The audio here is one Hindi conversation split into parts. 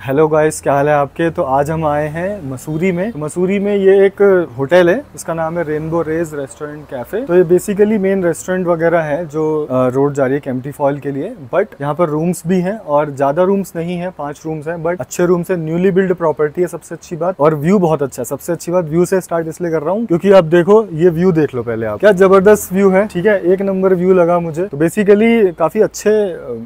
हेलो गाइस, क्या हाल है आपके। तो आज हम आए हैं मसूरी में। तो मसूरी में ये एक होटल है, इसका नाम है रेनबो रेज रेस्टोरेंट कैफे। तो ये बेसिकली मेन रेस्टोरेंट वगैरह है जो रोड जा रही है केम्प्टी फॉल के लिए। बट यहाँ पर रूम्स भी हैं और ज्यादा रूम्स नहीं है, 5 रूम्स हैं, बट अच्छे रूम्स है। न्यूली बिल्ड प्रॉपर्टी है, सबसे अच्छी बात। और व्यू बहुत अच्छा है। सबसे अच्छी बात व्यू से स्टार्ट इसलिए कर रहा हूँ क्योंकि आप देखो, ये व्यू देख लो पहले आप, क्या जबरदस्त व्यू है। ठीक है, एक नंबर व्यू लगा मुझे। तो बेसिकली काफी अच्छे,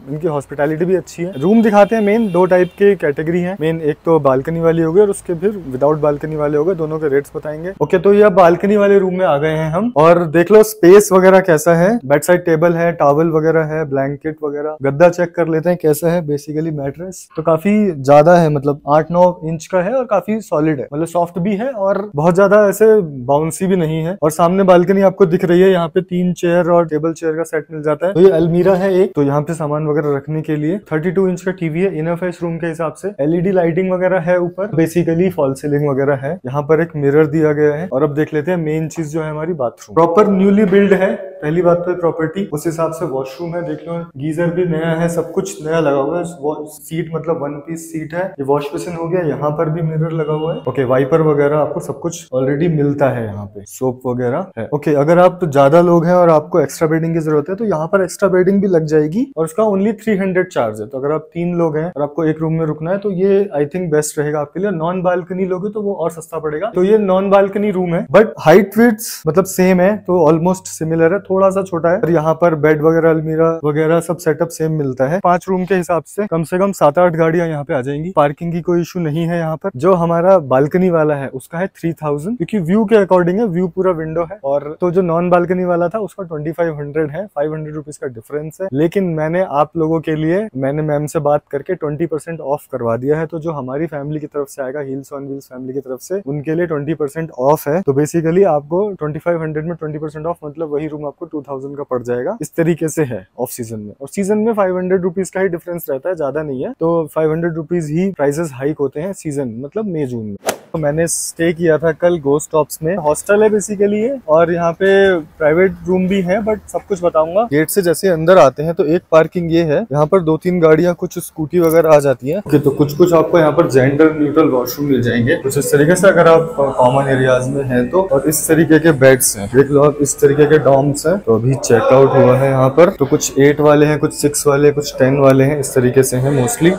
इनकी हॉस्पिटैलिटी भी अच्छी है। रूम दिखाते हैं। मेन 2 टाइप के कैटेगरी है। मेन एक तो बालकनी वाली हो गई और उसके फिर विदाउट बालकनी वाले हो गए। दोनों के रेट्स बताएंगे। ओके, तो ये बालकनी वाले रूम में आ गए हैं हम। और देख लो स्पेस वगैरह कैसा है। बेड साइड टेबल है, टॉवल वगैरह है, ब्लैंकेट वगैरह। गद्दा चेक कर लेते हैं कैसा है। बेसिकली मैट्रेस तो काफी ज्यादा है, मतलब 8-9 इंच का है और काफी सॉलिड है, मतलब सॉफ्ट भी है और बहुत ज्यादा ऐसे बाउंसी भी नहीं है। और सामने बालकनी आपको दिख रही है। यहाँ पे 3 चेयर और टेबल चेयर का सेट मिल जाता है। तो ये अलमीरा है एक, तो यहाँ पे सामान वगैरह रखने के लिए 32 इंच का टीवी है। इनफ है इस रूम के हिसाब से। एलईडी लाइटिंग वगैरह है ऊपर, बेसिकली फॉल सीलिंग वगैरह है। यहाँ पर एक मिरर दिया गया है। और अब देख लेते हैं मेन चीज जो है हमारी बाथरूम। प्रॉपर न्यूली बिल्ड है। पहली बात तो प्रॉपर्टी, उस हिसाब से वॉशरूम है। देख लो, गीजर भी नया है, सब कुछ नया लगा हुआ है। सीट मतलब 1 पीस सीट है। ये वॉश बेसिन हो गया। यहाँ पर भी मिरर लगा हुआ है। ओके, वाइपर वगैरह आपको सब कुछ ऑलरेडी मिलता है। यहाँ पे सोप वगैरह है। ओके, अगर आप ज्यादा लोग हैं और आपको एक्स्ट्रा बेडिंग की जरूरत है तो यहाँ पर एक्स्ट्रा बेडिंग भी लग जाएगी और उसका ओनली 300 चार्ज है। तो अगर आप 3 लोग हैं और आपको एक रूम में रुकना है तो ये आई थिंक बेस्ट रहेगा आपके लिए। नॉन बालकनी लोगे तो वो और सस्ता पड़ेगा। तो ये नॉन बालकनी रूम है, बट हाइट विड्थ मतलब सेम है, तो ऑलमोस्ट सिमिलर है। थोड़ा सा छोटा है। और यहाँ पर बेड वगैरह, अलमीरा वगैरह सब सेटअप सेम मिलता है। 5 रूम के हिसाब से कम 7-8 गाड़ियां यहाँ पे आ जाएंगी। पार्किंग की कोई इशू नहीं है यहाँ पर। जो हमारा बालकनी वाला है उसका है 3000, क्योंकि व्यू के अकॉर्डिंग है। व्यू पूरा विंडो है। और तो जो नॉन बालकनी वाला था उसका 2500 है। 500 रुपीज का डिफरेंस है। लेकिन मैंने आप लोगों के लिए, मैंने मैम से बात करके 20% ऑफ करवा दिया है। तो जो हमारी फैमिली की तरफ से आएगा, हील्स ऑन व्हील्स फैमिली की तरफ से, उनके लिए 20% ऑफ है। तो बेसिकली आपको 2500 में 20% ऑफ, मतलब वही रूम आपको 2000 का पड़ जाएगा। इस तरीके से है ऑफ सीजन में। और सीजन में 500 रुपीज का ही डिफरेंस रहता है, ज्यादा नहीं है। तो 500 रुपीज ही प्राइसेस हाइक होते हैं सीजन, मतलब मई जून में। तो मैंने स्टे किया था कल गोस्ट टॉप्स में। हॉस्टल है बेसिकली ये, और यहाँ पे प्राइवेट रूम भी है, बट सब कुछ बताऊंगा। गेट से जैसे अंदर आते हैं तो एक पार्किंग ये है। यहाँ पर 2-3 गाड़ियां, कुछ स्कूटी वगैरह आ जाती है। ओके, तो कुछ आपको यहाँ पर जेंडर न्यूट्रल वॉशरूम मिल जाएंगे कुछ इस तरीके से, अगर आप कॉमन एरियाज में हैं तो। और इस तरीके के बेड्स हैं, देख लो आप, इस तरीके के डॉर्म्स हैं। तो अभी चेकआउट हुआ है यहाँ पर। तो कुछ 8 वाले हैं, कुछ 6 वाले, कुछ 10 वाले हैं। इस तरीके से है मोस्टली।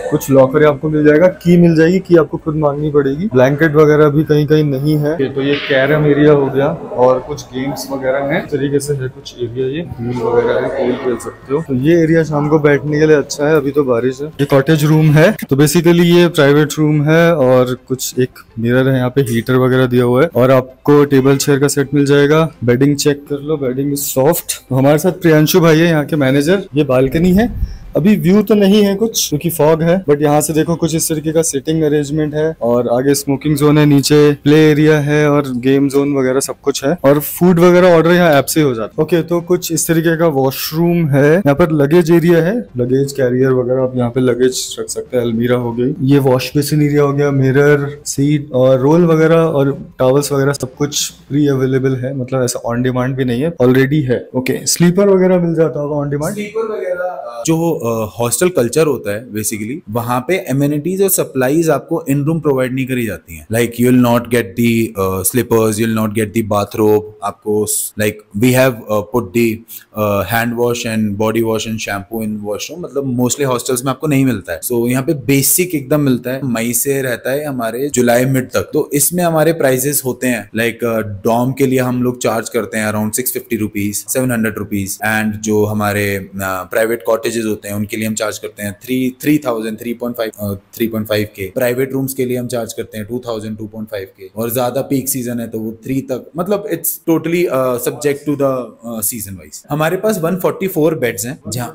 कुछ लॉकर आपको मिल जाएगा, की मिल जाएगी, की आपको खुद मांगनी पड़ेगी। ब्लैंकेट वगैरह भी कहीं कहीं नहीं है। तो ये कैरम एरिया हो गया और कुछ गेम्स वगैरह हैं। इस तरीके से है कुछ एरिया। ये पूल वगैरह है, पूल खेल सकते हो। तो ये एरिया शाम को बैठने के लिए अच्छा है। अभी तो बारिश है। ये कॉटेज रूम है। तो बेसिकली ये प्राइवेट रूम है और कुछ एक मिरर है, यहाँ पे हीटर वगैरह दिया हुआ है। और आपको टेबल चेयर का सेट मिल जाएगा। बेडिंग चेक कर लो, बेडिंग इज सॉफ्ट। हमारे साथ प्रियांशु भाई है यहाँ के मैनेजर। ये बालकनी है। अभी व्यू तो नहीं है कुछ क्योंकि फॉग है, बट यहाँ से देखो कुछ इस तरीके का सिटिंग अरेंजमेंट है। और आगे स्मोकिंग जोन है, नीचे प्ले एरिया है और गेम जोन वगैरह सब कुछ है। और फूड वगैरह ऑर्डर यहाँ ऐप से हो जाता है। ओके, तो कुछ इस तरीके का वॉशरूम है। यहाँ पर लगेज एरिया है, लगेज कैरियर वगैरह, आप यहाँ पे लगेज रख सकते हैं। अलमीरा हो गई। ये वॉश बेसिन एरिया हो गया। मिरर, सीट और रोल वगैरह और टॉवल्स वगैरह सब कुछ फ्री अवेलेबल है, मतलब ऐसा ऑन डिमांड भी नहीं है, ऑलरेडी है। ओके, स्लीपर वगैरह मिल जाता होगा ऑन डिमांड। स्लीपर वगैरह जो हॉस्टल कल्चर होता है बेसिकली, वहां पे एमिनिटीज और सप्लाईज आपको इन रूम प्रोवाइड नहीं करी जाती हैं। Like you will not get the slippers, you will not get the bathrobe. आपको like we have put the hand wash and body wash and shampoo in washroom, मतलब मोस्टली हॉस्टल्स में आपको नहीं मिलता है। सो यहाँ पे बेसिक एकदम मिलता है। मई से रहता है हमारे जुलाई मिड तक। तो इसमें हमारे प्राइजेस होते हैं। लाइक डॉम के लिए हम लोग चार्ज करते हैं अराउंड 650 रुपीज, 700 रुपीज। एंड जो हमारे प्राइवेट कॉटेजेस होते हैं उनके लिए हम चार्ज करते हैं 3,000, 3.5 के। प्राइवेट रूम्स के लिए हम चार्ज करते हैं 2,000, 2.5 के। और ज्यादा पीक सीजन है तो वो 3 तक, मतलब it's totally subject to the season wise. हमारे पास 144 बेड्स हैं जहाँ,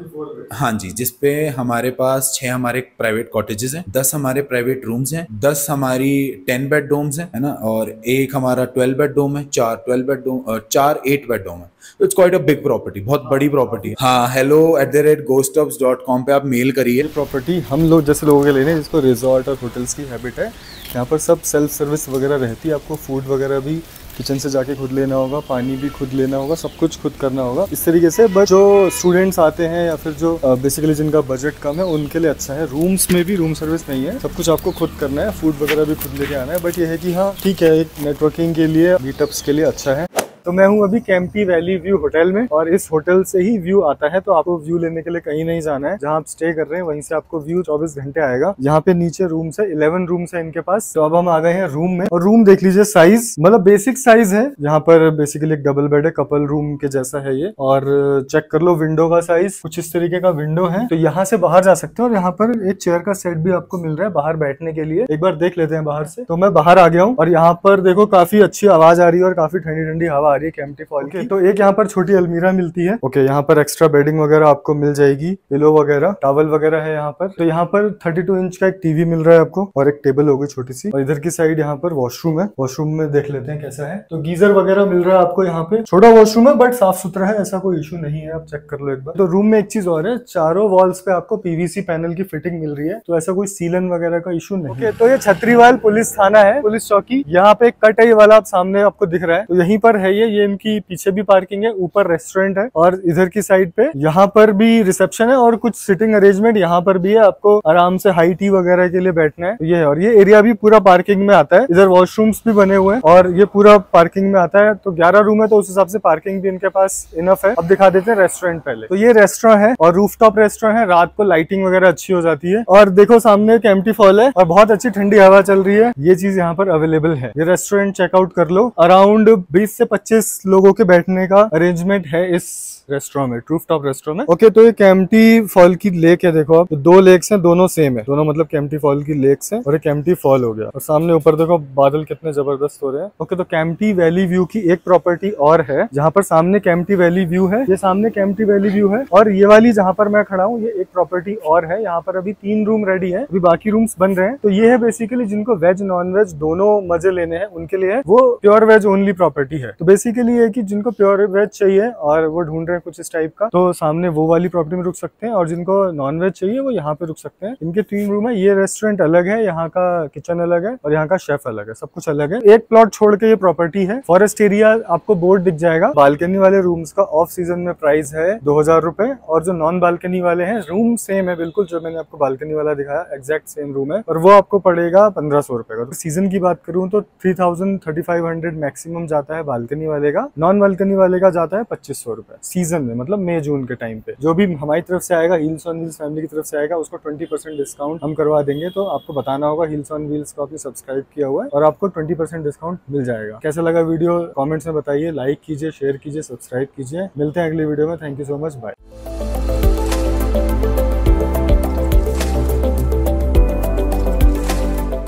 हाँ जी, जिसपे हमारे पास 6 हमारे प्राइवेट कॉटेजेस हैं, 10 हमारे प्राइवेट रूम्स हैं, 10 हमारी 10 बेड डोम्स है ना, और एक हमारा 12 बेड डोम है, 4 12 बेड डोम, 4 8 बेड डोम है। It's quite a big property, बहुत बड़ी प्रॉपर्टी। हाँ, hello@ghosttubs.com पे आप मेल करिए। प्रॉपर्टी हम लोग जैसे लोगों के लेने हैं जिसको रिजॉर्ट और होटल्स की हैबिट है। यहाँ पर सब सेल्फ सर्विस वगैरह रहती है। आपको फूड वगैरह भी किचन से जाके खुद लेना होगा, पानी भी खुद लेना होगा, सब कुछ खुद करना होगा इस तरीके से। बट जो स्टूडेंट्स आते हैं या फिर जो बेसिकली जिनका बजट कम है उनके लिए अच्छा है। रूम्स में भी रूम सर्विस नहीं है, सब कुछ आपको खुद करना है, फूड वगैरह भी खुद लेके आना है। बट ये है कि हाँ ठीक है, एक नेटवर्किंग के लिए, मीटअप्स के लिए अच्छा है। तो मैं हूँ अभी कैंपटी वैली व्यू होटल में, और इस होटल से ही व्यू आता है। तो आपको व्यू लेने के लिए कहीं नहीं जाना है, जहाँ आप स्टे कर रहे हैं वहीं से आपको व्यू 24 घंटे आएगा। यहाँ पे नीचे रूम्स है, 11 रूम्स है इनके पास। तो अब हम आ गए हैं रूम में, और रूम देख लीजिए, साइज मतलब बेसिक साइज है। यहाँ पर बेसिकली एक डबल बेड है, कपल रूम के जैसा है ये। और चेक कर लो विंडो का साइज, कुछ इस तरीके का विंडो है। तो यहाँ से बाहर जा सकते हो, और यहाँ पर एक चेयर का सेट भी आपको मिल रहा है बाहर बैठने के लिए। एक बार देख लेते हैं बाहर से। तो मैं बाहर आ गया हूँ, और यहाँ पर देखो काफी अच्छी आवाज आ रही है और काफी ठंडी ठंडी हवा आ रही है कैंपटी फॉल। तो एक यहाँ पर छोटी अलमीरा मिलती है। ओके, यहाँ पर एक्स्ट्रा बेडिंग वगैरह आपको मिल जाएगी, पिलो वगैरह, टॉवल वगैरह है यहाँ पर। तो यहाँ पर 32 इंच का एक टीवी मिल रहा है आपको, और एक टेबल होगी छोटी सी। और इधर की साइड यहाँ पर वॉशरूम है, वॉशरूम में देख लेते हैं कैसा है। तो गीजर वगैरह मिल रहा है आपको यहाँ पे। छोटा वॉशरूम है बट साफ सुथरा है, ऐसा कोई इशू नहीं है, आप चेक कर लो एक बार। तो रूम में एक चीज और है, चारों वॉल्स पे आपको पीवीसी पैनल की फिटिंग मिल रही है, तो ऐसा कोई सीलन वगैरह का इशू नहीं। तो ये छतरीवाल पुलिस थाना है, पुलिस चौकी। यहाँ पे एक कट है वाला, आप सामने आपको दिख रहा है, तो यहीं पर है ये इनकी पीछे भी पार्किंग है, ऊपर रेस्टोरेंट है, और इधर की साइड पे यहाँ पर भी रिसेप्शन है, और कुछ सिटिंग अरेंजमेंट यहाँ पर भी है। आपको आराम से हाई टी वगैरह के लिए बैठना है, तो ये है। और ये एरिया भी पूरा पार्किंग में आता है, इधर वॉशरूम्स भी बने हुए हैं, और ये पूरा पार्किंग में आता है। तो 11 रूम है, तो उस हिसाब से पार्किंग भी इनके पास इनफ है। अब दिखा देते हैं रेस्टोरेंट पहले। तो ये रेस्टोरेंट है, और रूफटॉप रेस्टोरेंट है, रात को लाइटिंग वगैरह अच्छी हो जाती है। और देखो सामने कैंपटी फॉल है, और बहुत अच्छी ठंडी हवा चल रही है। ये चीज यहाँ पर अवेलेबल है। ये रेस्टोरेंट चेकआउट कर लो। अराउंड 20 से 25 लोगों के बैठने का अरेंजमेंट है इस रेस्टोरेंट में, रूफटॉप रेस्टोरेंट में। ओके, तो ये कैंपटी फॉल की लेक है, देखो आप, तो 2 लेक्स हैं, दोनों सेम है, दोनों मतलब कैंपटी फॉल की लेक्स हैं, और एक कैंपटी फॉल हो गया। और सामने ऊपर देखो बादल कितने जबरदस्त हो रहे हैं। ओके, तो कैंपटी वैली व्यू की एक प्रॉपर्टी और है, जहाँ पर सामने कैंपटी वैली व्यू है, ये सामने कैंपटी वैली व्यू है। और ये वाली जहाँ पर मैं खड़ा हूँ, ये एक प्रॉपर्टी और है। यहाँ पर अभी 3 रूम रेडी है, अभी बाकी रूम्स बन रहे हैं। तो ये है बेसिकली जिनको वेज नॉन वेज दोनों मजे लेने हैं, उनके लिए वो प्योर वेज ओनली प्रॉपर्टी है। तो बेसिकली ये कि जिनको प्योर वेज चाहिए और वो ढूंढ रहे हैं कुछ इस टाइप का, तो सामने वो वाली प्रॉपर्टी में रुक सकते हैं, और जिनको नॉन वेज चाहिए वो यहाँ पे रुक सकते हैं। इनके 3 रूम है, ये रेस्टोरेंट अलग है, यहाँ का किचन अलग है, और यहाँ का शेफ अलग है, सब कुछ अलग है। एक प्लॉट छोड़ के ये प्रॉपर्टी है। फॉरेस्ट एरिया आपको बोर्ड दिख जाएगा। बालकनी वाले रूम्स का ऑफ सीजन में प्राइस है 2000 रुपए, और जो नॉन बालकनी वाले हैं, रूम सेम है बिल्कुल, जो मैंने आपको बालकनी वाला दिखाया एग्जैक्ट सेम रूम है, और वो आपको पड़ेगा 1500 रुपए का। तो सीजन की बात करूँ तो 3500 मैक्सिमम जाता है बालकनी वाले का, नॉन बालकनी वाले का जाता है 2500 रुपए सीजन में, मतलब मई जून के टाइम पे। जो भी हमारी तरफ से आएगा, हील्स ऑन व्हील्स फैमिली की तरफ से आएगा, उसको 20% डिस्काउंट हम करवा देंगे। तो आपको बताना होगा हील्स ऑन व्हील्स को आपने सब्सक्राइब किया हुआ है, और आपको 20% डिस्काउंट मिल जाएगा। कैसा लगा वीडियो कमेंट्स में बताइए, लाइक कीजिए, शेयर कीजिए, सब्सक्राइब कीजिए। मिलते हैं अगली वीडियो में। Thank you so much, bye.